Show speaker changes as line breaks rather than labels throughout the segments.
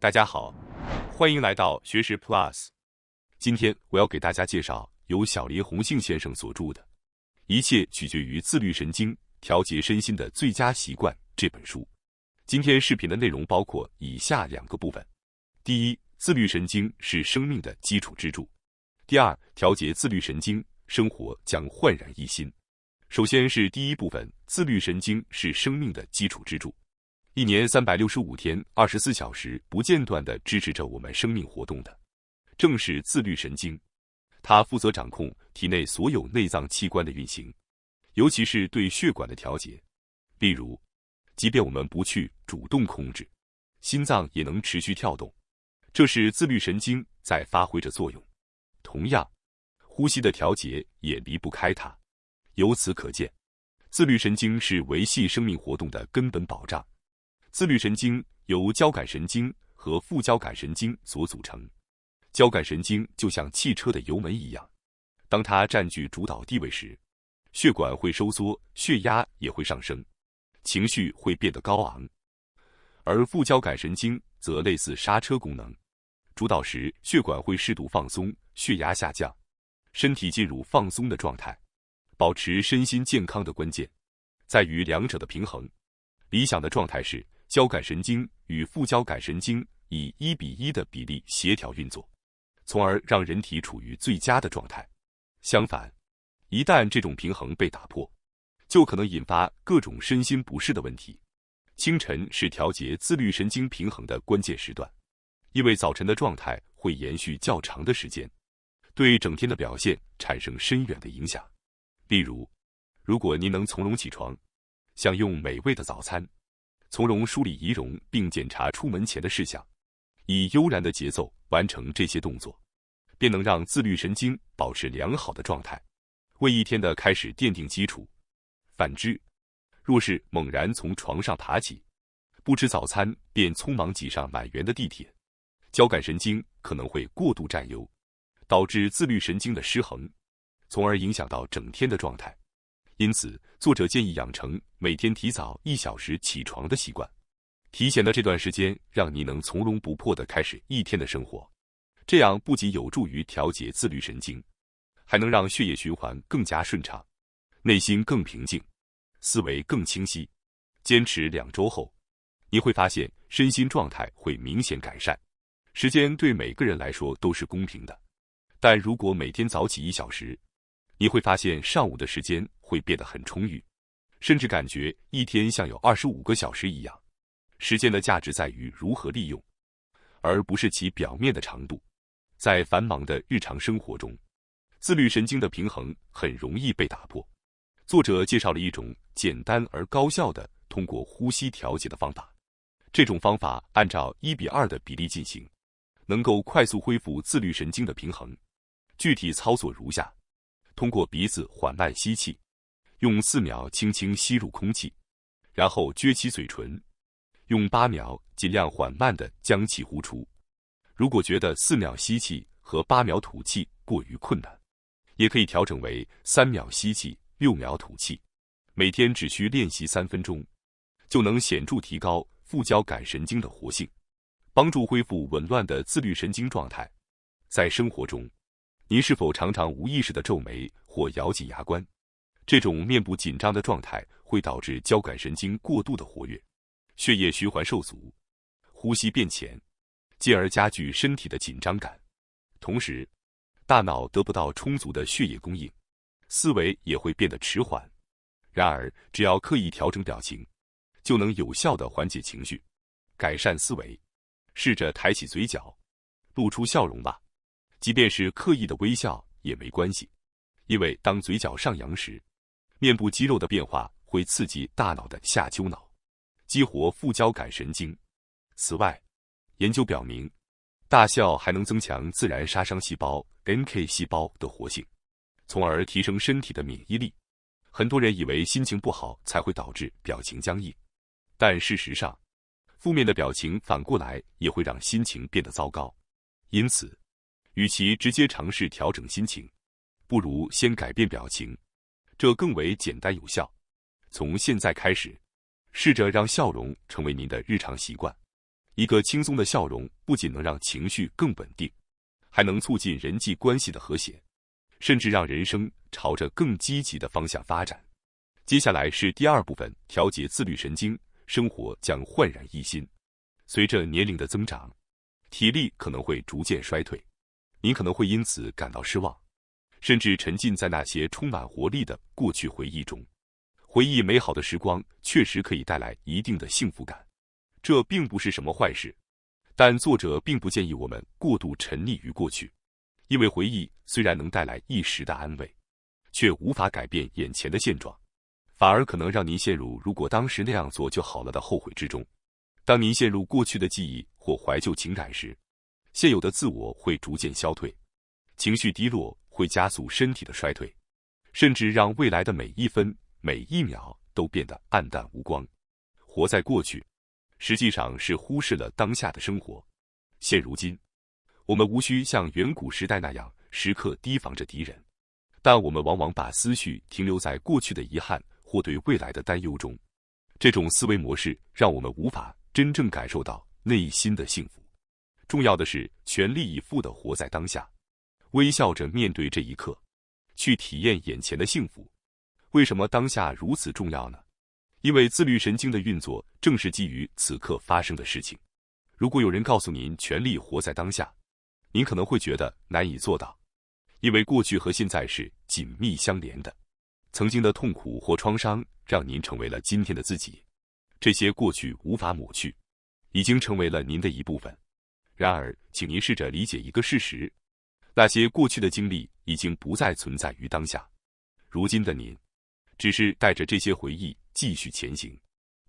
大家好，欢迎来到学识 Plus。今天我要给大家介绍由小林弘信先生所著的《一切取决于自律神经，调节身心的最佳习惯》这本书。今天视频的内容包括以下2个部分：第一，自律神经是生命的基础支柱；第二，调节自律神经，生活将焕然一新。首先是第一部分，自律神经是生命的基础支柱。一年365天，24小时不间断地支持着我们生命活动的，正是自律神经。它负责掌控体内所有内脏器官的运行，尤其是对血管的调节。例如，即便我们不去主动控制，心脏也能持续跳动，这是自律神经在发挥着作用。同样，呼吸的调节也离不开它。由此可见，自律神经是维系生命活动的根本保障。自律神经由交感神经和副交感神经所组成。交感神经就像汽车的油门一样，当它占据主导地位时，血管会收缩，血压也会上升，情绪会变得高昂。而副交感神经则类似刹车功能，主导时血管会适度放松，血压下降，身体进入放松的状态。保持身心健康的关键在于两者的平衡。理想的状态是交感神经与副交感神经以1:1的比例协调运作，从而让人体处于最佳的状态。相反，一旦这种平衡被打破，就可能引发各种身心不适的问题。清晨是调节自律神经平衡的关键时段，因为早晨的状态会延续较长的时间，对整天的表现产生深远的影响。例如，如果您能从容起床，享用美味的早餐，从容梳理仪容并检查出门前的事项，以悠然的节奏完成这些动作，便能让自律神经保持良好的状态，为一天的开始奠定基础。反之，若是猛然从床上爬起，不吃早餐便匆忙挤上满员的地铁，交感神经可能会过度占优，导致自律神经的失衡，从而影响到整天的状态。因此，作者建议养成每天提早1小时起床的习惯。提前的这段时间，让你能从容不迫地开始一天的生活。这样不仅有助于调节自律神经，还能让血液循环更加顺畅，内心更平静，思维更清晰。坚持2周后，你会发现身心状态会明显改善。时间对每个人来说都是公平的，但如果每天早起1小时，你会发现上午的时间会变得很充裕，甚至感觉一天像有25个小时一样。时间的价值在于如何利用，而不是其表面的长度。在繁忙的日常生活中，自律神经的平衡很容易被打破。作者介绍了一种简单而高效的通过呼吸调节的方法。这种方法按照1:2的比例进行，能够快速恢复自律神经的平衡。具体操作如下：通过鼻子缓慢吸气，用4秒轻轻吸入空气，然后撅起嘴唇，用8秒尽量缓慢地将气呼出。如果觉得4秒吸气和8秒吐气过于困难，也可以调整为3秒吸气，6秒吐气。每天只需练习3分钟，就能显著提高副交感神经的活性，帮助恢复紊乱的自律神经状态。在生活中，您是否常常无意识地皱眉或咬紧牙关？这种面部紧张的状态会导致交感神经过度的活跃，血液循环受阻，呼吸变浅，进而加剧身体的紧张感。同时，大脑得不到充足的血液供应，思维也会变得迟缓。然而，只要刻意调整表情，就能有效地缓解情绪，改善思维。试着抬起嘴角，露出笑容吧。即便是刻意的微笑也没关系，因为当嘴角上扬时，面部肌肉的变化会刺激大脑的下丘脑，激活副交感神经。此外，研究表明，大笑还能增强自然杀伤细胞 NK 细胞的活性，从而提升身体的免疫力。很多人以为心情不好才会导致表情僵硬，但事实上，负面的表情反过来也会让心情变得糟糕。因此，与其直接尝试调整心情，不如先改变表情，这更为简单有效。从现在开始，试着让笑容成为您的日常习惯，一个轻松的笑容不仅能让情绪更稳定，还能促进人际关系的和谐，甚至让人生朝着更积极的方向发展。接下来是第二部分，调节自律神经，生活将焕然一新。随着年龄的增长，体力可能会逐渐衰退，您可能会因此感到失望，甚至沉浸在那些充满活力的过去回忆中。回忆美好的时光确实可以带来一定的幸福感，这并不是什么坏事，但作者并不建议我们过度沉溺于过去，因为回忆虽然能带来一时的安慰，却无法改变眼前的现状，反而可能让您陷入如果当时那样做就好了的后悔之中。当您陷入过去的记忆或怀旧情感时，现有的自我会逐渐消退，情绪低落会加速身体的衰退，甚至让未来的每一分每一秒都变得黯淡无光。活在过去，实际上是忽视了当下的生活。现如今，我们无需像远古时代那样时刻提防着敌人，但我们往往把思绪停留在过去的遗憾或对未来的担忧中。这种思维模式让我们无法真正感受到内心的幸福。重要的是全力以赴地活在当下，微笑着面对这一刻，去体验眼前的幸福。为什么当下如此重要呢？因为自律神经的运作正是基于此刻发生的事情。如果有人告诉您全力活在当下，您可能会觉得难以做到，因为过去和现在是紧密相连的。曾经的痛苦或创伤让您成为了今天的自己，这些过去无法抹去，已经成为了您的一部分。然而，请您试着理解一个事实，那些过去的经历已经不再存在于当下。如今的您，只是带着这些回忆继续前行。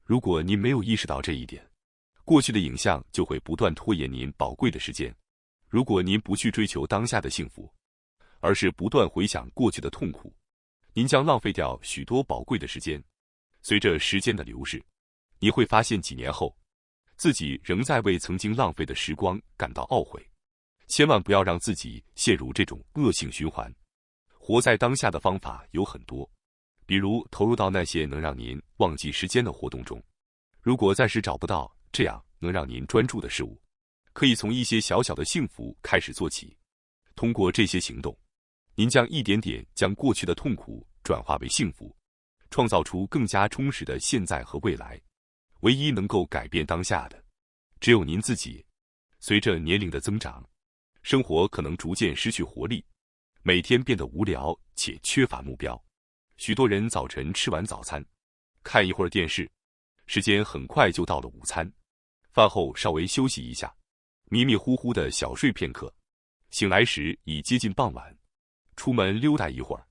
如果您没有意识到这一点，过去的影像就会不断拖延您宝贵的时间。如果您不去追求当下的幸福，而是不断回想过去的痛苦，您将浪费掉许多宝贵的时间。随着时间的流逝，你会发现几年后，自己仍在为曾经浪费的时光感到懊悔。千万不要让自己陷入这种恶性循环。活在当下的方法有很多，比如投入到那些能让您忘记时间的活动中。如果暂时找不到这样能让您专注的事物，可以从一些小小的幸福开始做起。通过这些行动，您将一点点将过去的痛苦转化为幸福，创造出更加充实的现在和未来。唯一能够改变当下的，只有您自己。随着年龄的增长，生活可能逐渐失去活力，每天变得无聊且缺乏目标。许多人早晨吃完早餐，看一会儿电视，时间很快就到了午餐，饭后稍微休息一下，迷迷糊糊的小睡片刻，醒来时已接近傍晚，出门溜达一会儿。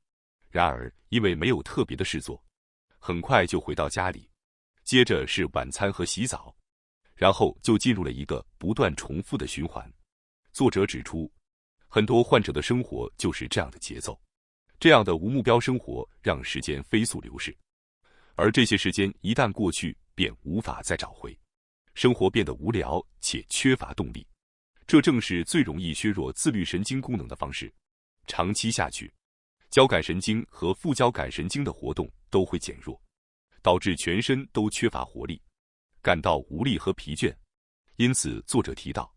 然而因为没有特别的事做，很快就回到家里，接着是晚餐和洗澡，然后就进入了一个不断重复的循环。作者指出，很多患者的生活就是这样的节奏。这样的无目标生活让时间飞速流逝，而这些时间一旦过去，便无法再找回，生活变得无聊且缺乏动力。这正是最容易削弱自律神经功能的方式。长期下去，交感神经和副交感神经的活动都会减弱，导致全身都缺乏活力，感到无力和疲倦。因此，作者提到，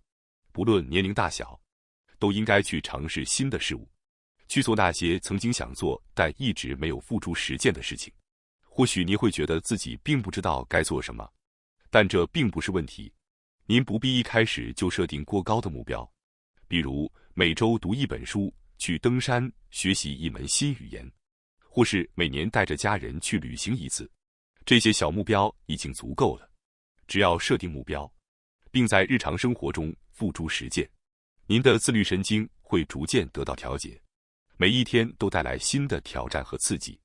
不论年龄大小，都应该去尝试新的事物，去做那些曾经想做但一直没有付诸实践的事情。或许你会觉得自己并不知道该做什么，但这并不是问题。您不必一开始就设定过高的目标，比如每周读一本书，去登山学习一门新语言，或是每年带着家人去旅行一次。这些小目标已经足够了。只要设定目标，并在日常生活中付诸实践，您的自律神经会逐渐得到调节，每一天都带来新的挑战和刺激，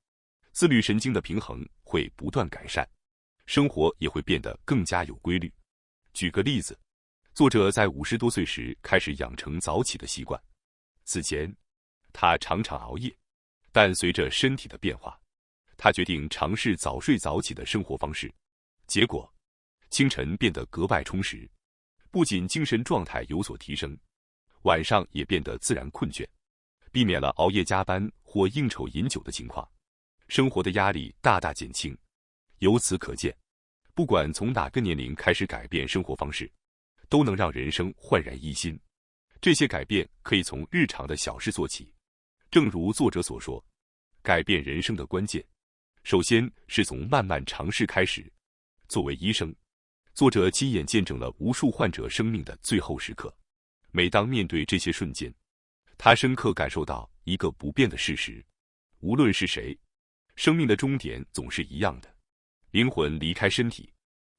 自律神经的平衡会不断改善，生活也会变得更加有规律。举个例子，作者在50多岁时开始养成早起的习惯。此前，他常常熬夜，但随着身体的变化，他决定尝试早睡早起的生活方式。结果，清晨变得格外充实，不仅精神状态有所提升，晚上也变得自然困倦，避免了熬夜加班或应酬饮酒的情况，生活的压力大大减轻。由此可见，不管从哪个年龄开始改变生活方式，都能让人生焕然一新。这些改变可以从日常的小事做起。正如作者所说，改变人生的关键，首先是从慢慢尝试开始。作为医生，作者亲眼见证了无数患者生命的最后时刻。每当面对这些瞬间，他深刻感受到一个不变的事实：无论是谁，生命的终点总是一样的。灵魂离开身体，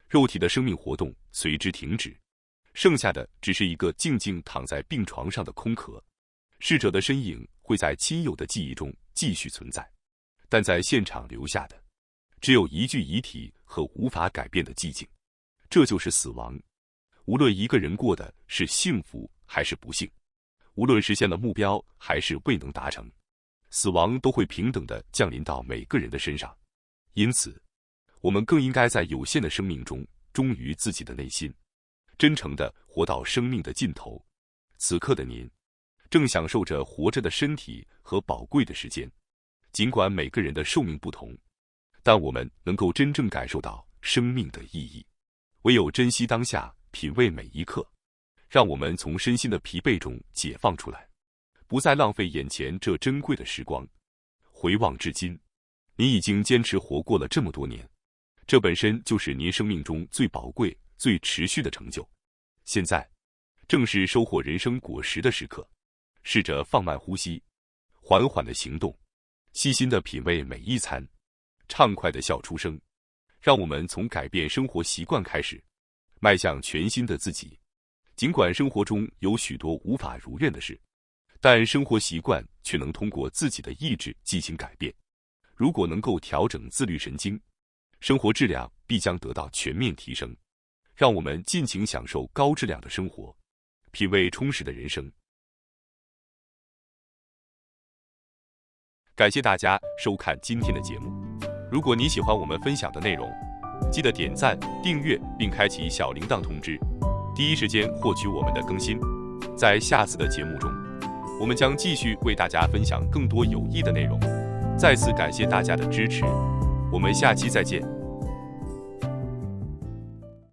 肉体的生命活动随之停止，剩下的只是一个静静躺在病床上的空壳。逝者的身影会在亲友的记忆中继续存在，但在现场留下的只有一具遗体和无法改变的寂静。这就是死亡。无论一个人过的是幸福还是不幸，无论实现了目标还是未能达成，死亡都会平等地降临到每个人的身上。因此，我们更应该在有限的生命中忠于自己的内心，真诚地活到生命的尽头。此刻的您正享受着活着的身体和宝贵的时间。尽管每个人的寿命不同，但我们能够真正感受到生命的意义。唯有珍惜当下，品味每一刻，让我们从身心的疲惫中解放出来，不再浪费眼前这珍贵的时光。回望至今，您已经坚持活过了这么多年，这本身就是您生命中最宝贵、最持续的成就。现在，正是收获人生果实的时刻。试着放慢呼吸，缓缓的行动，细心的品味每一餐，畅快的笑出声。让我们从改变生活习惯开始，迈向全新的自己。尽管生活中有许多无法如愿的事，但生活习惯却能通过自己的意志进行改变。如果能够调整自律神经，生活质量必将得到全面提升。让我们尽情享受高质量的生活，品味充实的人生。感谢大家收看今天的节目。如果你喜欢我们分享的内容，记得点赞、订阅并开启小铃铛通知，第一时间获取我们的更新。在下次的节目中，我们将继续为大家分享更多有益的内容。再次感谢大家的支持，我们下期再见。